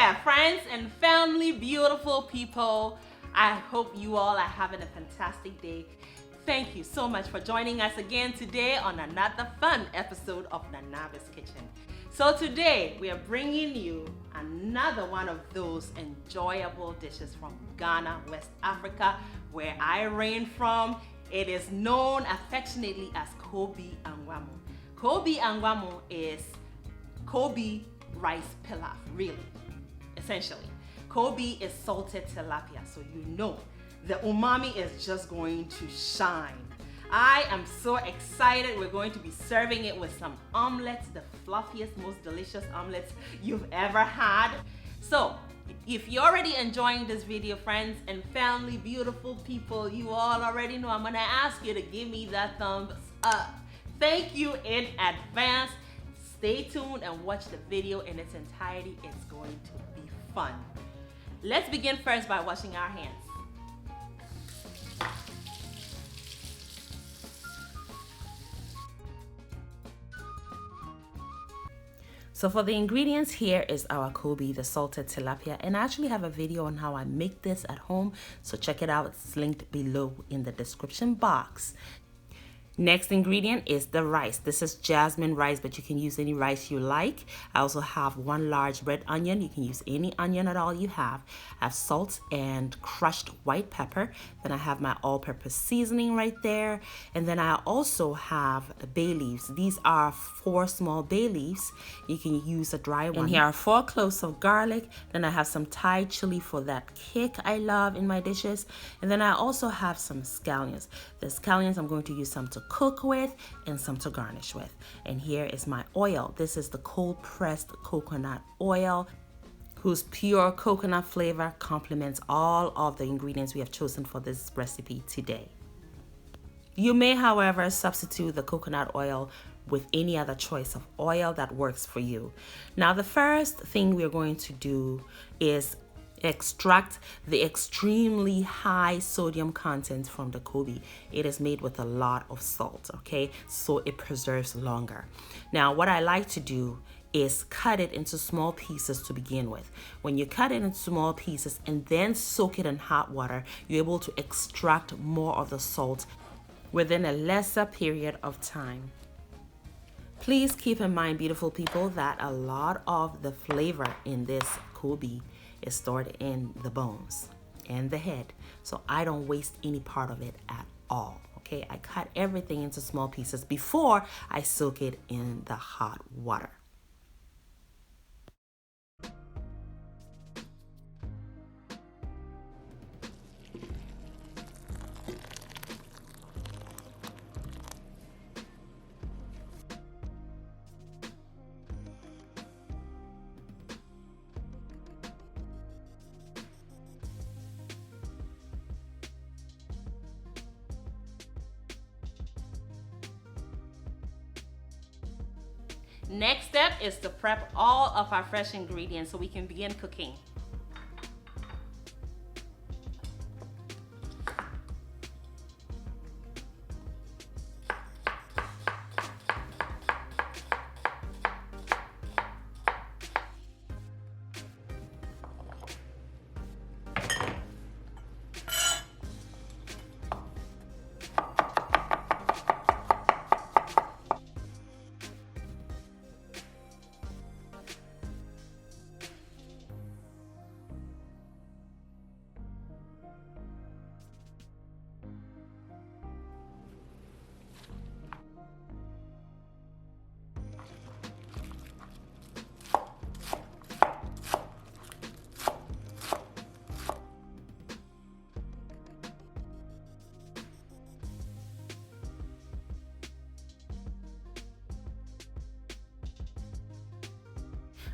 Yeah, friends and family, beautiful people, I hope you all are having a fantastic day. Thank you so much for joining us again today on another fun episode of Nanabe's Kitchen. So today we are bringing you another one of those enjoyable dishes from Ghana, West Africa, where I reign from. It is known affectionately as Koobi ANGWA MO. Koobi ANGWA MO is Koobi Rice Pilaf, really, essentially. Koobi is salted tilapia, so you know the umami is just going to shine. I am so excited. We're going to be serving it with some omelets, the fluffiest, most delicious omelets you've ever had. So if you're already enjoying this video, friends and family, beautiful people, you all already know I'm gonna ask you to give me that thumbs up. Thank you in advance. Stay tuned and watch the video in its entirety. It's going to be fun. Let's begin first by washing our hands. So for the ingredients, here is our Koobi, the salted tilapia, and I actually have a video on how I make this at home, so check it out. It's linked below in the description box. Next ingredient is the rice. This is jasmine rice, but you can use any rice you like. I also have one large red onion. You can use any onion at all you have. I have salt and crushed white pepper. Then I have my all-purpose seasoning right there. And then I also have bay leaves. These are 4 small bay leaves. You can use a dry one. And here are 4 cloves of garlic. Then I have some Thai chili for that kick I love in my dishes. And then I also have some scallions. The scallions, I'm going to use some to cook with and some to garnish with. And here is my oil. This is the cold pressed coconut oil, whose pure coconut flavor complements all of the ingredients we have chosen for this recipe today. You may, however, substitute the coconut oil with any other choice of oil that works for you. Now, the first thing we're going to do is extract the extremely high sodium content from the Koobi. It is made with a lot of salt, okay? So it preserves longer. Now, what I like to do is cut it into small pieces to begin with. When you cut it into small pieces and then soak it in hot water, you're able to extract more of the salt within a lesser period of time. Please keep in mind, beautiful people, that a lot of the flavor in this Koobi is stored in the bones and the head. So I don't waste any part of it at all. Okay, I cut everything into small pieces before I soak it in the hot water. Next step is to prep all of our fresh ingredients so we can begin cooking.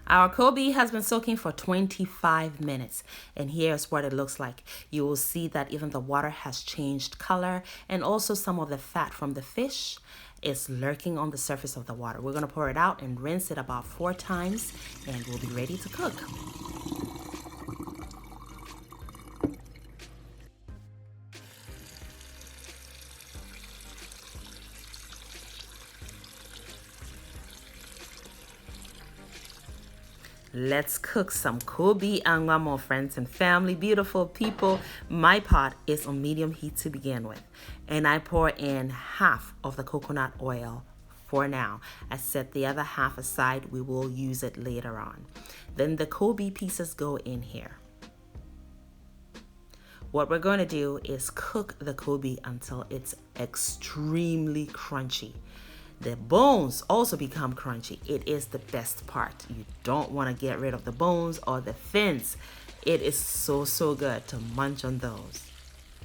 Our Koobi has been soaking for 25 minutes, and here's what it looks like. You will see that even the water has changed color, and also some of the fat from the fish is lurking on the surface of the water. We're going to pour it out and rinse it about 4 times, and we'll be ready to cook. Let's cook some Koobi ANGWA MO, friends and family, beautiful people. My pot is on medium heat to begin with, and I pour in half of the coconut oil for now. I set the other half aside. We will use it later on. Then the Koobi pieces go in here. What we're going to do is cook the Koobi until it's extremely crunchy. The bones also become crunchy. It is the best part. You don't want to get rid of the bones or the fins. It is so good to munch on those.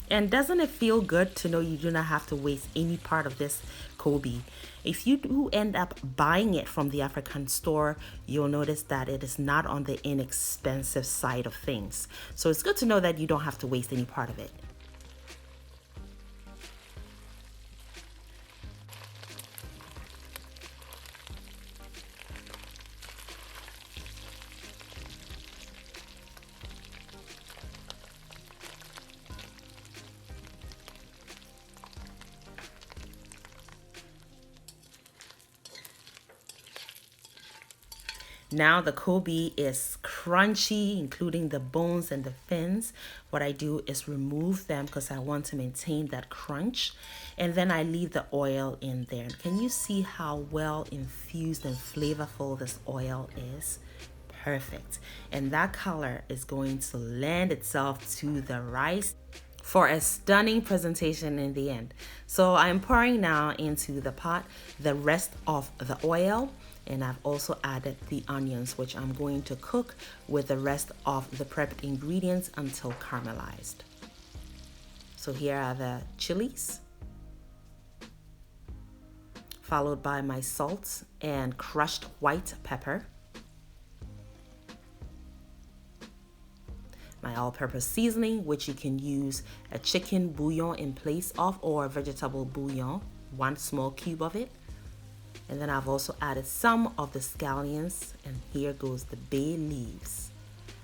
And doesn't it feel good to know you do not have to waste any part of this Koobi? If you do end up buying it from the African store, you'll notice that it is not on the inexpensive side of things. So it's good to know that you don't have to waste any part of it. Now the Koobi is crunchy, including the bones and the fins. What I do is remove them because I want to maintain that crunch. And then I leave the oil in there. Can you see how well infused and flavorful this oil is? Perfect. And that color is going to lend itself to the rice for a stunning presentation in the end. So I'm pouring now into the pot the rest of the oil, and I've also added the onions, which I'm going to cook with the rest of the prepped ingredients until caramelized. So here are the chilies, followed by my salt and crushed white pepper, my all-purpose seasoning, which you can use a chicken bouillon in place of or vegetable bouillon, 1 small cube of it. And then I've also added some of the scallions, and here goes the bay leaves.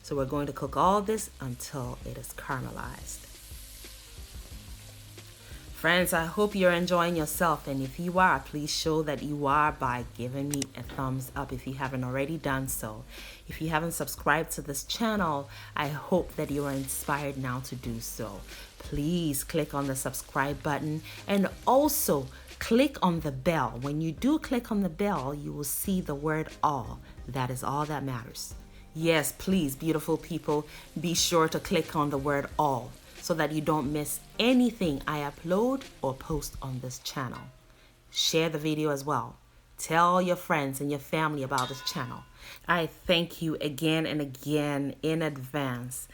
So we're going to cook all this until it is caramelized. Friends, I hope you're enjoying yourself, and if you are, please show that you are by giving me a thumbs up if you haven't already done so. If you haven't subscribed to this channel, I hope that you are inspired now to do so. Please click on the subscribe button and also click on the bell. When you do click on the bell, you will see the word all. That is all that matters. Yes, please, beautiful people, be sure to click on the word all so that you don't miss anything I upload or post on this channel. Share the video as well. Tell your friends and your family about this channel. I thank you again and again in advance.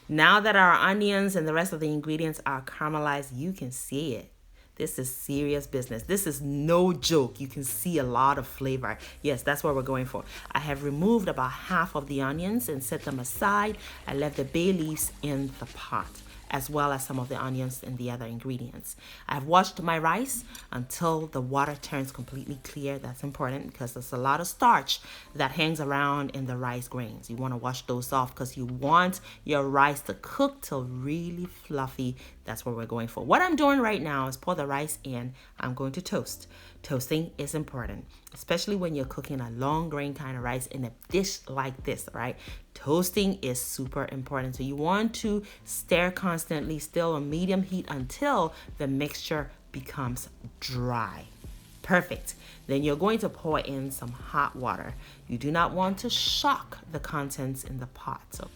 Now that our onions and the rest of the ingredients are caramelized, you can see it. This is serious business. This is no joke. You can see a lot of flavor. Yes, that's what we're going for. I have removed about half of the onions and set them aside. I left the bay leaves in the pot, as well as some of the onions and the other ingredients. I've washed my rice until the water turns completely clear. That's important because there's a lot of starch that hangs around in the rice grains. You want to wash those off because you want your rice to cook till really fluffy. That's what we're going for. What I'm doing right now is pour the rice in. I'm going to toast. Toasting is important, especially when you're cooking a long grain kind of rice in a dish like this, right? Toasting is super important. So you want to stir constantly, still on medium heat until the mixture becomes dry. Perfect. Then you're going to pour in some hot water. You do not want to shock the contents in the pot. So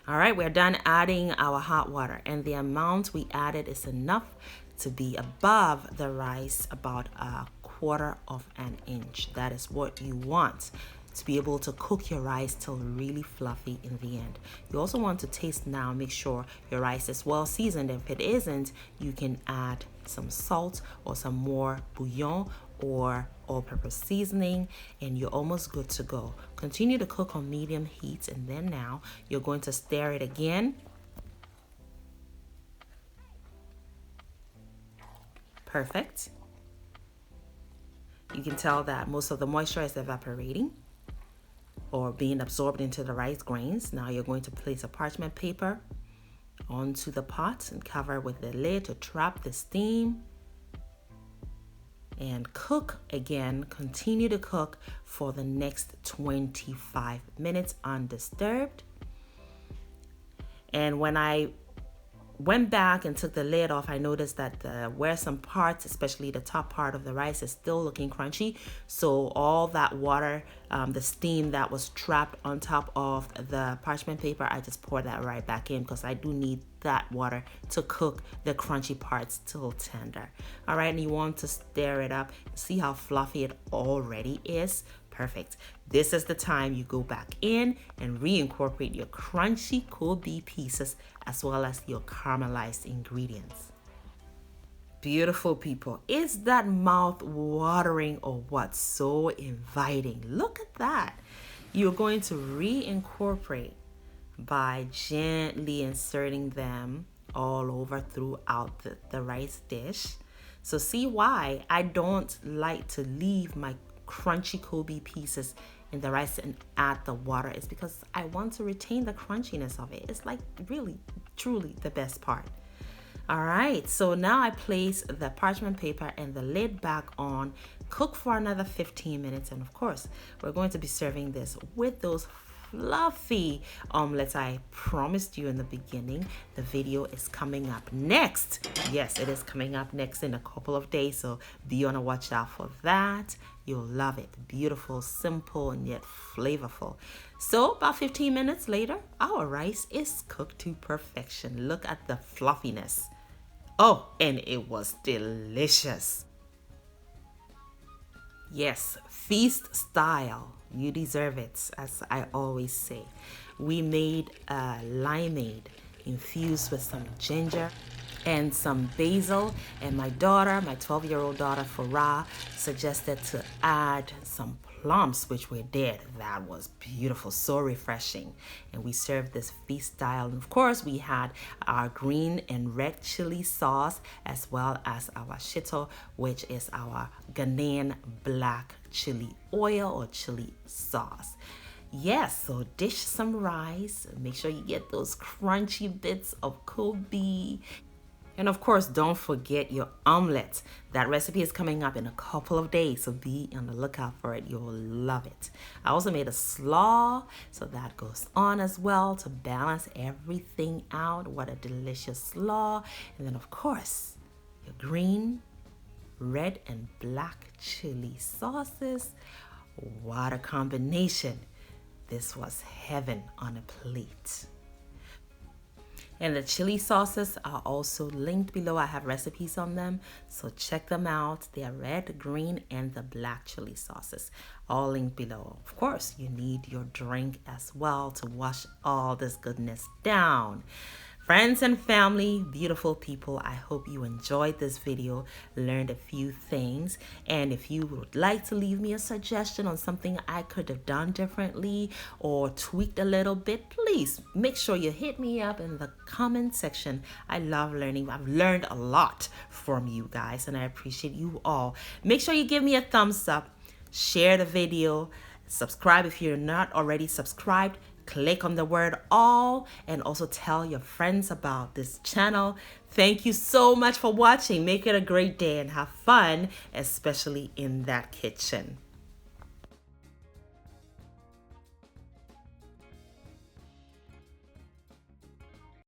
all right, we're done adding our hot water, and the amount we added is enough to be above the rice about 1/4 of an inch. That is what you want to be able to cook your rice till really fluffy in the end. You also want to taste now, make sure your rice is well seasoned. If it isn't, you can add some salt or some more bouillon or all-purpose seasoning, and you're almost good to go. Continue to cook on medium heat, and then now you're going to stir it again. Perfect. You can tell that most of the moisture is evaporating or being absorbed into the rice grains. Now you're going to place a parchment paper onto the pot and cover with the lid to trap the steam. and cook again. Continue to cook for the next 25 minutes undisturbed. And when I went back and took the lid off, I noticed that where some parts, especially the top part of the rice, is still looking crunchy. So all that water, the steam that was trapped on top of the parchment paper, I just poured that right back in because I do need that water to cook the crunchy parts till tender. All right, and you want to stir it up. See how fluffy it already is? Perfect. This is the time you go back in and reincorporate your crunchy Koobi pieces as well as your caramelized ingredients. Beautiful people. Is that mouth watering or what? So inviting. Look at that. You're going to reincorporate by gently inserting them all over throughout the rice dish. So see why I don't like to leave my crunchy Koobi pieces in the rice and add the water. Is because I want to retain the crunchiness of it. It's like really, truly the best part. All right, so now I place the parchment paper and the lid back on, cook for another 15 minutes, and of course, we're going to be serving this with those fluffy omelets I promised you in the beginning. The video is coming up next. Yes, it is coming up next in a couple of days, so be on a watch out for that. You'll love it. Beautiful, simple, and yet flavorful. So about 15 minutes later, our rice is cooked to perfection. Look at the fluffiness. Oh, and it was delicious. Yes, feast style. You deserve it, as I always say. We made a limeade infused with some ginger and some basil, and my daughter, my 12-year-old daughter Farah, suggested to add some plums, which we did. That was beautiful, so refreshing. And we served this feast style. And of course, we had our green and red chili sauce, as well as our shito, which is our Ghanaian black chili oil or chili sauce. Yes, so dish some rice. Make sure you get those crunchy bits of Koobi. And of course, don't forget your omelet. That recipe is coming up in a couple of days, so be on the lookout for it. You'll love it. I also made a slaw, so that goes on as well to balance everything out. What a delicious slaw. And then of course, your green, red, and black chili sauces. What a combination. This was heaven on a plate. And the chili sauces are also linked below. I have recipes on them, so check them out. They are red, green, and the black chili sauces, all linked below. Of course, you need your drink as well to wash all this goodness down. Friends and family, beautiful people, I hope you enjoyed this video, learned a few things. And if you would like to leave me a suggestion on something I could have done differently or tweaked a little bit, please make sure you hit me up in the comment section. I love learning. I've learned a lot from you guys, and I appreciate you all. Make sure you give me a thumbs up, share the video, subscribe if you're not already subscribed. Click on the word all, and also tell your friends about this channel. Thank you so much for watching. Make it a great day and have fun, especially in that kitchen.